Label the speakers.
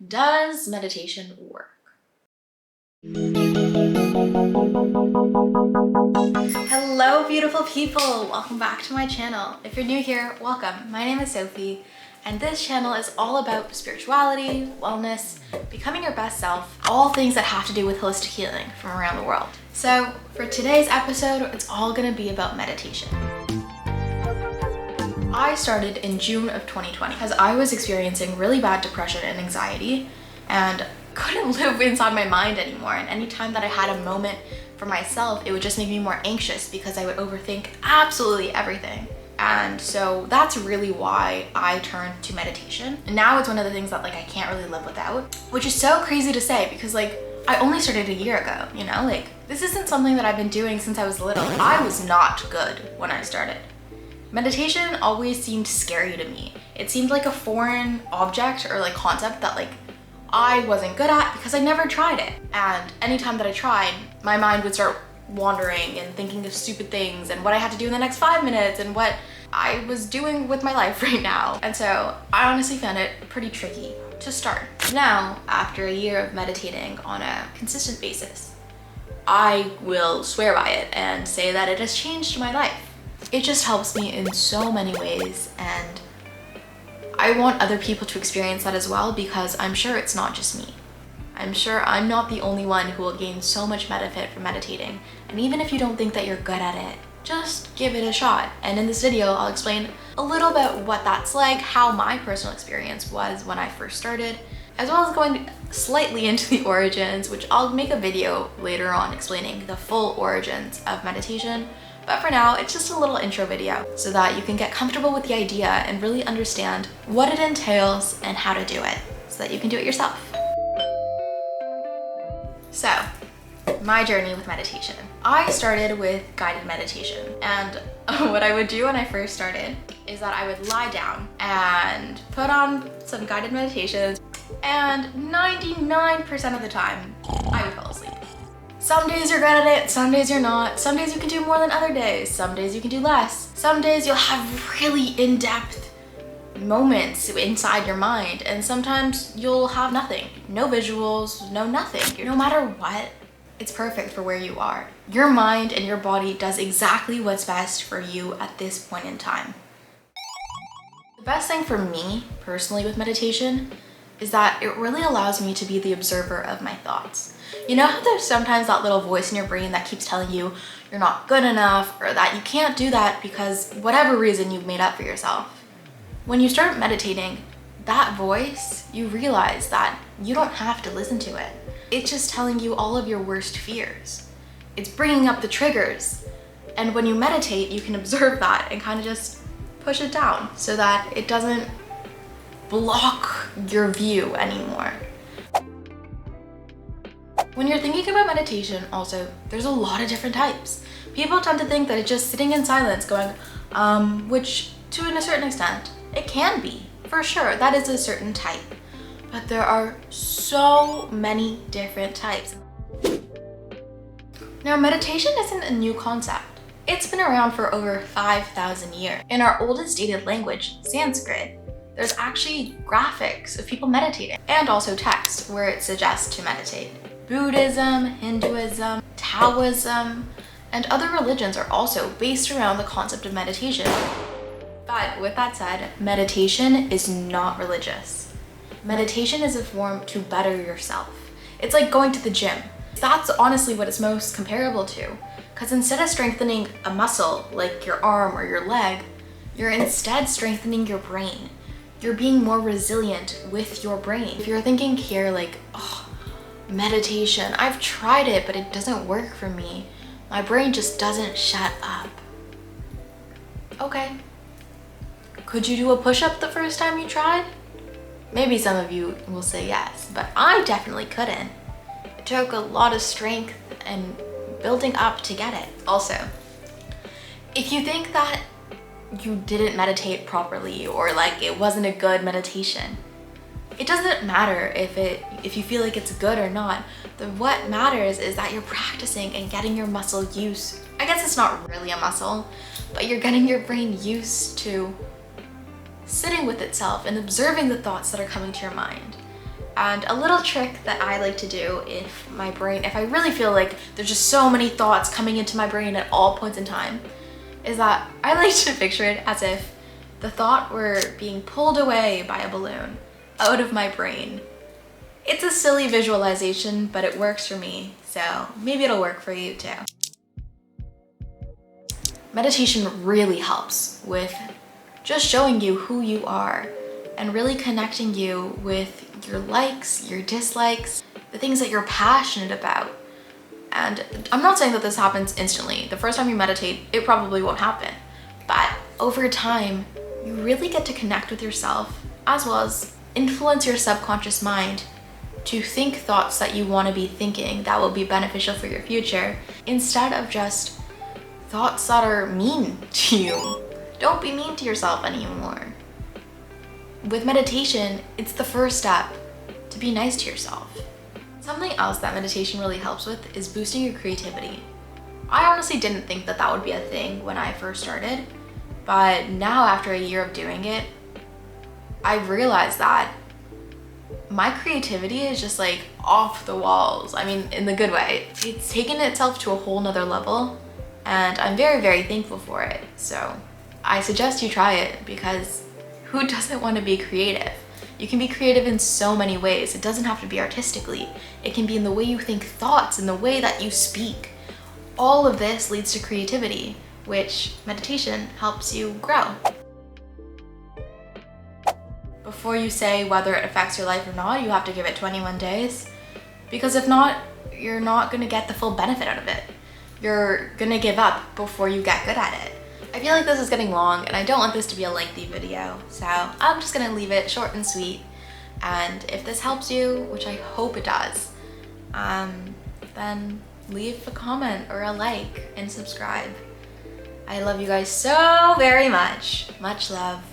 Speaker 1: Does meditation work? Hello, beautiful people! Welcome back to my channel. If you're new here, welcome. My name is Sophie, and this channel is all about spirituality, wellness, becoming your best self, all things that have to do with holistic healing from around the world. So for today's episode, it's all gonna be about meditation. I started in June of 2020 because I was experiencing really bad depression and anxiety and couldn't live inside my mind anymore. And anytime that I had a moment for myself, it would just make me more anxious because I would overthink absolutely everything. And so that's really why I turned to meditation. And now it's one of the things that I can't really live without, which is so crazy to say because I only started a year ago, you know? This isn't something that I've been doing since I was little. I was not good when I started. Meditation always seemed scary to me. It seemed like a foreign object or concept that I wasn't good at because I never tried it. And anytime that I tried, my mind would start wandering and thinking of stupid things and what I had to do in the next 5 minutes and what I was doing with my life right now. And so I honestly found it pretty tricky to start. Now, after a year of meditating on a consistent basis, I will swear by it and say that it has changed my life. It just helps me in so many ways, and I want other people to experience that as well because I'm sure it's not just me. I'm sure I'm not the only one who will gain so much benefit from meditating. And even if you don't think that you're good at it, just give it a shot. And in this video, I'll explain a little bit what that's like, how my personal experience was when I first started, as well as going slightly into the origins, which I'll make a video later on explaining the full origins of meditation. But for now, it's just a little intro video so that you can get comfortable with the idea and really understand what it entails and how to do it so that you can do it yourself. So, my journey with meditation. I started with guided meditation, and what I would do when I first started is that I would lie down and put on some guided meditations, and 99% of the time, I would fall asleep. Some days you're good at it, some days you're not. Some days you can do more than other days. Some days you can do less. Some days you'll have really in-depth moments inside your mind, and sometimes you'll have nothing. No visuals, no nothing. No matter what, it's perfect for where you are. Your mind and your body does exactly what's best for you at this point in time. The best thing for me, personally, with meditation is that it really allows me to be the observer of my thoughts. You know how there's sometimes that little voice in your brain that keeps telling you you're not good enough or that you can't do that because whatever reason you've made up for yourself? When you start meditating, that voice, you realize that you don't have to listen to it. It's just telling you all of your worst fears. It's bringing up the triggers. And when you meditate, you can observe that and kind of just push it down so that it doesn't block your view anymore. When you're thinking about meditation, also, there's a lot of different types. People tend to think that it's just sitting in silence going, which to a certain extent, it can be, for sure, that is a certain type. But there are so many different types. Now, meditation isn't a new concept. It's been around for over 5,000 years. In our oldest dated language, Sanskrit, there's actually graphics of people meditating and also text where it suggests to meditate. Buddhism, Hinduism, Taoism, and other religions are also based around the concept of meditation. But with that said, meditation is not religious. Meditation is a form to better yourself. It's like going to the gym. That's honestly what it's most comparable to, because instead of strengthening a muscle like your arm or your leg, you're instead strengthening your brain. You're being more resilient with your brain. If you're thinking here meditation, I've tried it, but it doesn't work for me. My brain just doesn't shut up. Okay. Could you do a push-up the first time you tried? Maybe some of you will say yes, but I definitely couldn't. It took a lot of strength and building up to get it. Also, if you think that you didn't meditate properly or it wasn't a good meditation, it doesn't matter if you feel like it's good or not. What matters is that you're practicing and getting your muscle used. I guess it's not really a muscle, but you're getting your brain used to sitting with itself and observing the thoughts that are coming to your mind. And a little trick that I like to do if I really feel like there's just so many thoughts coming into my brain at all points in time, is that I like to picture it as if the thought were being pulled away by a balloon out of my brain. It's a silly visualization, but it works for me, so maybe it'll work for you too. Meditation really helps with just showing you who you are and really connecting you with your likes, your dislikes, the things that you're passionate about. And I'm not saying that this happens instantly. The first time you meditate, it probably won't happen. But over time, you really get to connect with yourself as well as influence your subconscious mind to think thoughts that you want to be thinking that will be beneficial for your future instead of just thoughts that are mean to you. Don't be mean to yourself anymore. With meditation, it's the first step to be nice to yourself. Something else that meditation really helps with is boosting your creativity. I honestly didn't think that that would be a thing when I first started, but now after a year of doing it, I've realized that my creativity is just like off the walls. I mean, in the good way. It's taken itself to a whole nother level, and I'm very, very thankful for it. So I suggest you try it, because who doesn't want to be creative? You can be creative in so many ways. It doesn't have to be artistically. It can be in the way you think thoughts, in the way that you speak. All of this leads to creativity, which meditation helps you grow. Before you say whether it affects your life or not, you have to give it 21 days. Because if not, you're not gonna get the full benefit out of it. You're gonna give up before you get good at it. I feel like this is getting long and I don't want this to be a lengthy video, so I'm just gonna leave it short and sweet. And if this helps you, which I hope it does, then leave a comment or a like and subscribe. I love you guys so very much. Much love.